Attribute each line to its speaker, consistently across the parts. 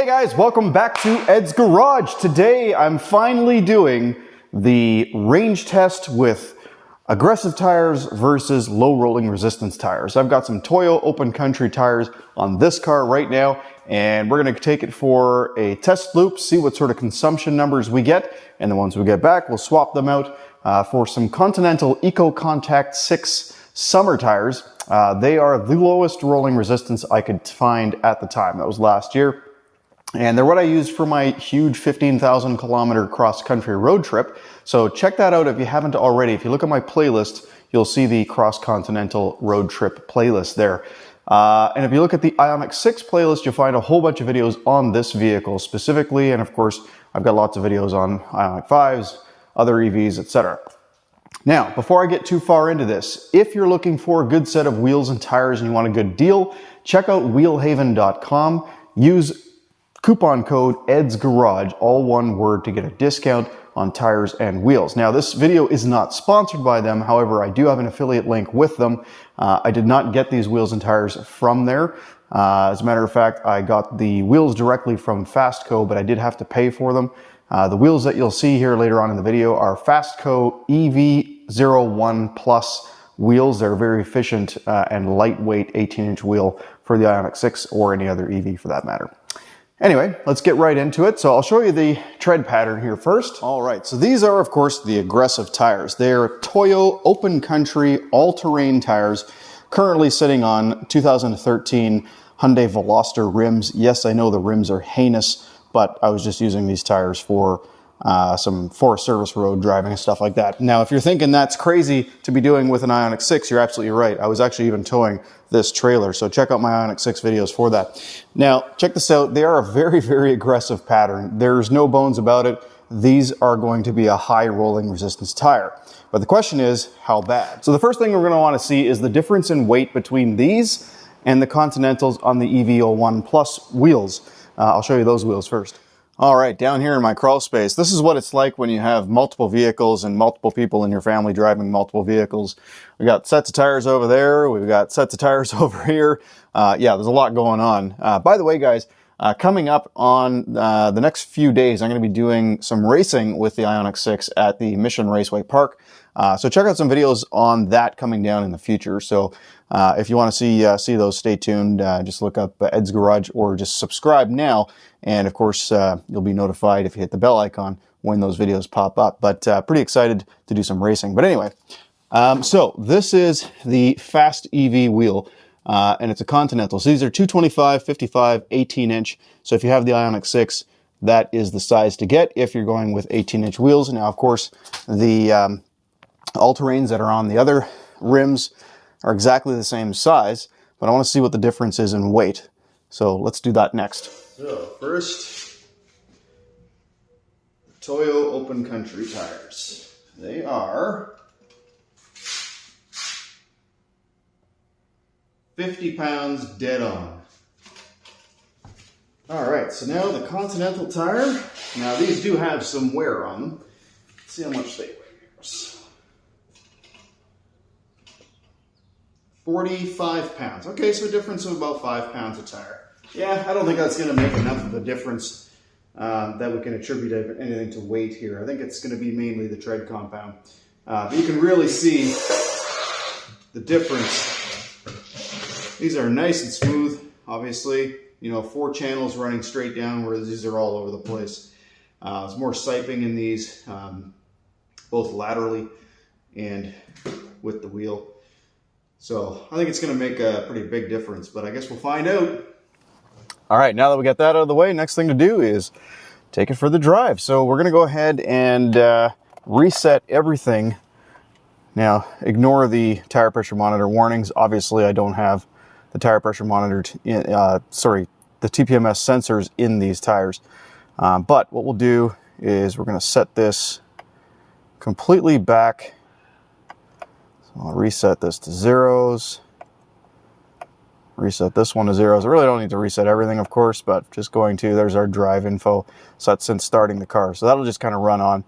Speaker 1: Hey guys, welcome back to Ed's Garage. Today I'm finally doing the range test with aggressive tires versus low rolling resistance tires. I've got some Toyo Open Country tires on this car right now, and we're going to take it for a test loop, see what sort of consumption numbers we get, and then once we get back, we'll swap them out for some Continental Eco Contact 6 summer tires. They are the lowest rolling resistance I could find at the time. That was last year. And they're what I used for my huge 15,000 kilometer cross-country road trip. So check that out if you haven't already. If you look at my playlist, you'll see the cross-continental road trip playlist there. And if you look at the Ioniq 6 playlist, you'll find a whole bunch of videos on this vehicle specifically. And of course, I've got lots of videos on Ioniq 5s, other EVs, etc. Now, before I get too far into this, if you're looking for a good set of wheels and tires and you want a good deal, check out wheelhaven.com. Use coupon code EDSGarage, all one word, to get a discount on tires and wheels. Now, this video is not sponsored by them. However, I do have an affiliate link with them. I did not get these wheels and tires from there. As a matter of fact, I got the wheels directly from Fastco, but I did have to pay for them. The wheels that you'll see here later on in the video are Fastco EV01 Plus wheels. They're very efficient and lightweight 18-inch wheel for the Ioniq 6 or any other EV for that matter. Anyway, let's get right into it. So I'll show you the tread pattern here first. All right, so these are, of course, the aggressive tires. They're Toyo Open Country all-terrain tires, currently sitting on 2013 Hyundai Veloster rims. Yes, I know the rims are heinous, but I was just using these tires for some Forest Service road driving and stuff like that. Now, if you're thinking that's crazy to be doing with an Ioniq 6, you're absolutely right. I was actually even towing this trailer, so check out my Ioniq 6 videos for that. Now, check this out. They are a very, very aggressive pattern. There's no bones about it. These are going to be a high rolling resistance tire. But the question is, how bad? So the first thing we're going to want to see is the difference in weight between these and the Continentals on the EV01 Plus wheels. I'll show you those wheels first. All right, down here in my crawl space, this is what it's like when you have multiple vehicles and multiple people in your family driving multiple vehicles. We got sets of tires over there. We've got sets of tires over here. Yeah, there's a lot going on. By the way, guys, coming up on the next few days, I'm going to be doing some racing with the Ioniq 6 at the Mission Raceway Park. So check out some videos on that coming down in the future. So if you want to see those, stay tuned. Just look up Ed's Garage or just subscribe now. And of course, you'll be notified if you hit the bell icon when those videos pop up. But pretty excited to do some racing. But anyway, so this is the Fast EV wheel, and it's a Continental. So these are 225, 55, 18-inch. So if you have the Ioniq 6, that is the size to get if you're going with 18-inch wheels. Now, of course, the all-terrains that are on the other rims are exactly the same size, but I want to see what the difference is in weight. So let's do that next. So first, Toyo Open Country tires. They are 50 pounds dead on. All right, so now the Continental tire. Now these do have some wear on them. Let's see how much they weigh. 45 pounds. Okay, so a difference of about 5 pounds a tire. Yeah, I don't think that's going to make enough of a difference that we can attribute anything to weight here. I think it's going to be mainly the tread compound. But you can really see the difference. These are nice and smooth, obviously. You know, 4 channels running straight down, whereas these are all over the place. There's more siping in these, both laterally and with the wheel. So I think it's going to make a pretty big difference, but I guess we'll find out. All right, now that we got that out of the way, next thing to do is take it for the drive. So we're going to go ahead and reset everything. Now, ignore the tire pressure monitor warnings. Obviously, I don't have the tire pressure monitor, the TPMS sensors in these tires. But what we'll do is we're going to set this completely back. So I'll reset this to zeros. Reset this one to zeros. I really don't need to reset everything, of course, but just going to, there's our drive info set since starting the car. So that'll just kind of run on.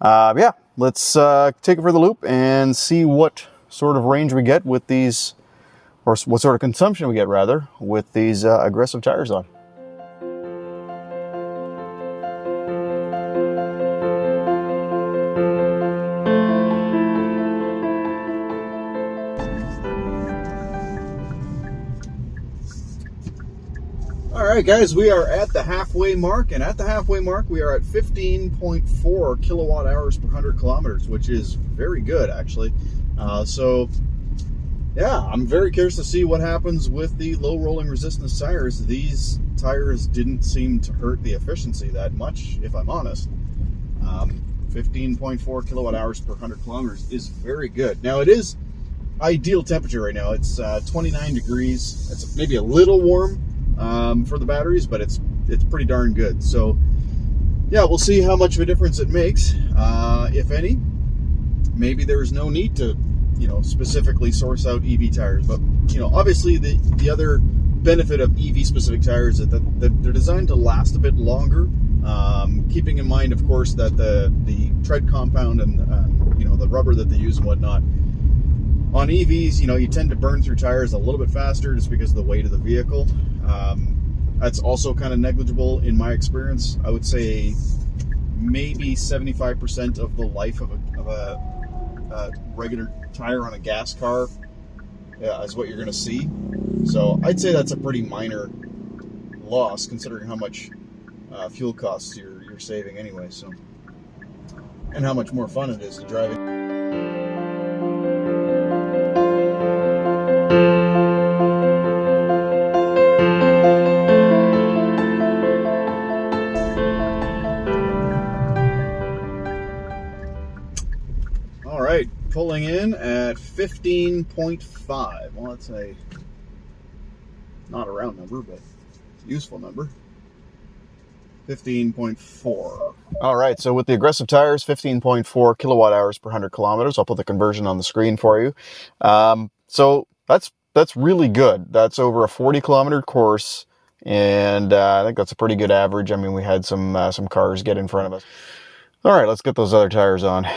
Speaker 1: Yeah, let's take it for the loop and see what sort of range we get with these, or what sort of consumption we get rather, with these aggressive tires on. right, guys, we are at the halfway mark, and at the halfway mark, we are at 15.4 kilowatt hours per 100 kilometers, which is very good, actually. So, yeah, I'm very curious to see what happens with the low rolling resistance tires. These tires didn't seem to hurt the efficiency that much, if I'm honest. 15.4 kilowatt hours per 100 kilometers is very good. Now, it is ideal temperature right now. It's 29 degrees. It's maybe a little warm for the batteries, but it's pretty darn good. So, yeah, we'll see how much of a difference it makes, if any. Maybe there's no need to, specifically source out EV tires. But, obviously the other benefit of EV-specific tires is that they're designed to last a bit longer. Keeping in mind, of course, that the tread compound and the rubber that they use and whatnot on EVs, you tend to burn through tires a little bit faster just because of the weight of the vehicle. That's also kind of negligible in my experience. I would say maybe 75% of the life of a regular tire on a gas car is what you're going to see. So I'd say that's a pretty minor loss considering how much fuel costs you're saving anyway. So, and how much more fun it is to drive it. All right, pulling in at 15.5. Well, that's not a round number, but a useful number. 15.4. All right, so with the aggressive tires, 15.4 kilowatt hours per 100 kilometers. I'll put the conversion on the screen for you. So that's really good. That's over a 40 kilometer course, and I think that's a pretty good average. I mean, we had some cars get in front of us. All right, let's get those other tires on.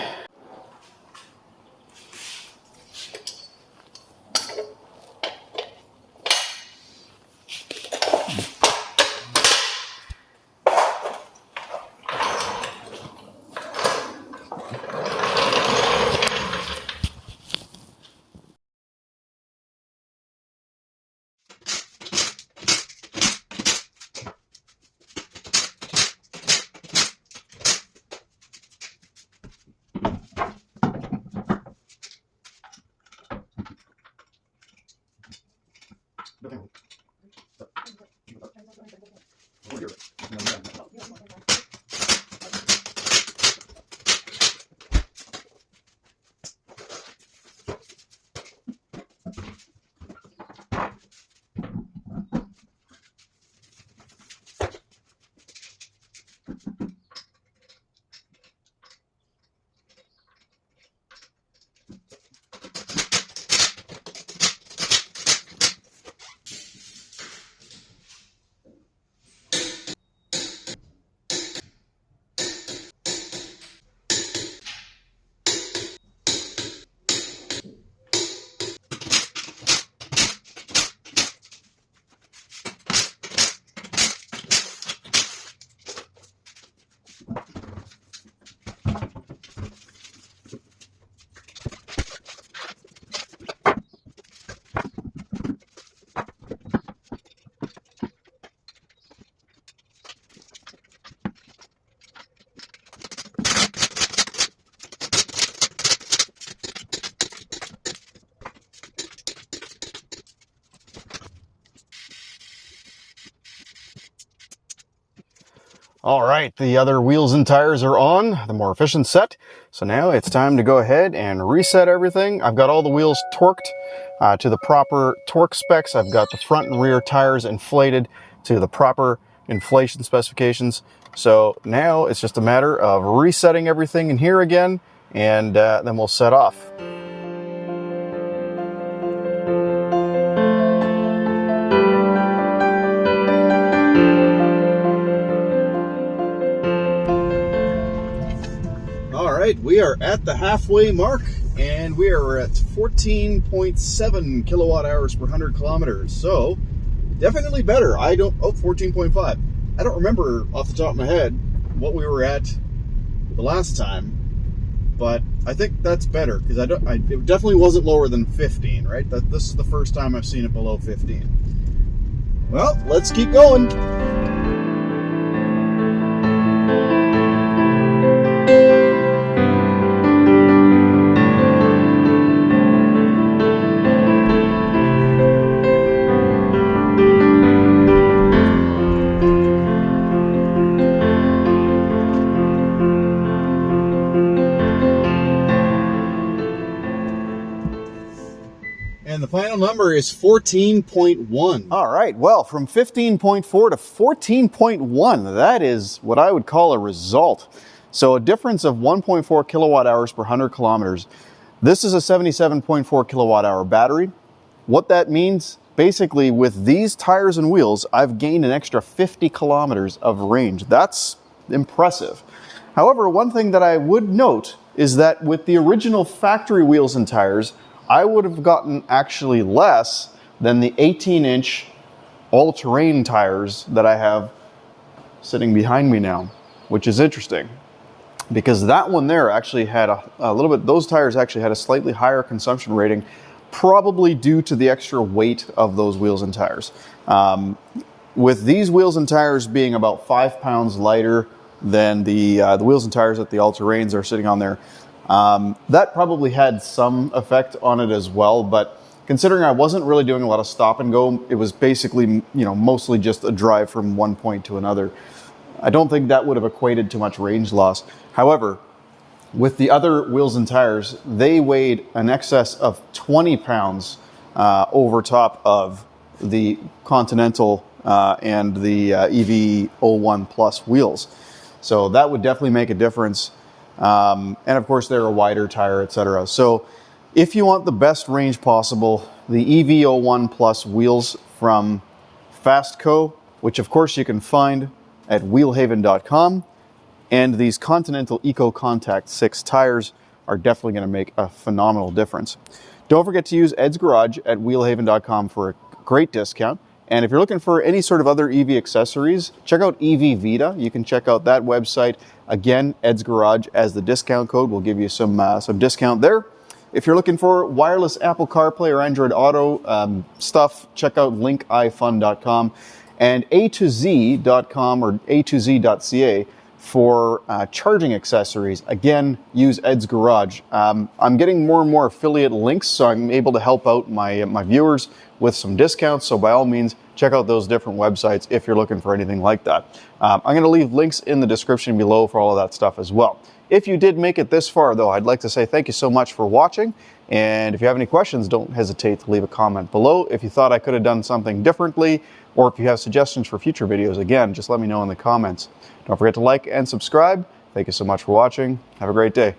Speaker 1: All right, the other wheels and tires are on, the more efficient set. So now it's time to go ahead and reset everything. I've got all the wheels torqued to the proper torque specs. I've got the front and rear tires inflated to the proper inflation specifications. So now it's just a matter of resetting everything in here again, and then we'll set off. We are at the halfway mark, and we are at 14.7 kilowatt hours per 100 kilometers. So definitely better. 14.5. I don't remember off the top of my head what we were at the last time, but I think that's better because it definitely wasn't lower than 15, right? This is the first time I've seen it below 15. Well, let's keep going. And the final number is 14.1. All right, well, from 15.4 to 14.1, that is what I would call a result. So a difference of 1.4 kilowatt hours per 100 kilometers. This is a 77.4 kilowatt hour battery. What that means, basically, with these tires and wheels, I've gained an extra 50 kilometers of range. That's impressive. However, one thing that I would note is that with the original factory wheels and tires, I would have gotten actually less than the 18-inch all-terrain tires that I have sitting behind me now, which is interesting because that one there actually had a little bit, those tires actually had a slightly higher consumption rating, probably due to the extra weight of those wheels and tires. With these wheels and tires being about 5 pounds lighter than the wheels and tires that the all-terrains are sitting on there, that probably had some effect on it as well, but considering I wasn't really doing a lot of stop and go, it was basically, mostly just a drive from one point to another. I don't think that would have equated to much range loss. However, with the other wheels and tires, they weighed an excess of 20 pounds over top of the Continental and the EV01 Plus wheels. So that would definitely make a difference. And of course, they're a wider tire, etc. So if you want the best range possible, the EV01 Plus wheels from Fastco, which of course you can find at wheelhaven.com, and these Continental Eco Contact 6 tires are definitely going to make a phenomenal difference. Don't forget to use Ed's Garage at wheelhaven.com for a great discount. And if you're looking for any sort of other EV accessories, check out EV Vita. You can check out that website. Again, Ed's Garage as the discount code will give you some discount there. If you're looking for wireless Apple CarPlay or Android Auto stuff, check out linkifun.com and A2Z.com or A2Z.ca for charging accessories. Again, use Ed's Garage. I'm getting more and more affiliate links, so I'm able to help out my viewers with some discounts. So by all means, check out those different websites if you're looking for anything like that. I'm going to leave links in the description below for all of that stuff as well. If you did make it this far, though, I'd like to say thank you so much for watching. And if you have any questions, don't hesitate to leave a comment below. If you thought I could have done something differently, or if you have suggestions for future videos, again, just let me know in the comments. Don't forget to like and subscribe. Thank you so much for watching. Have a great day.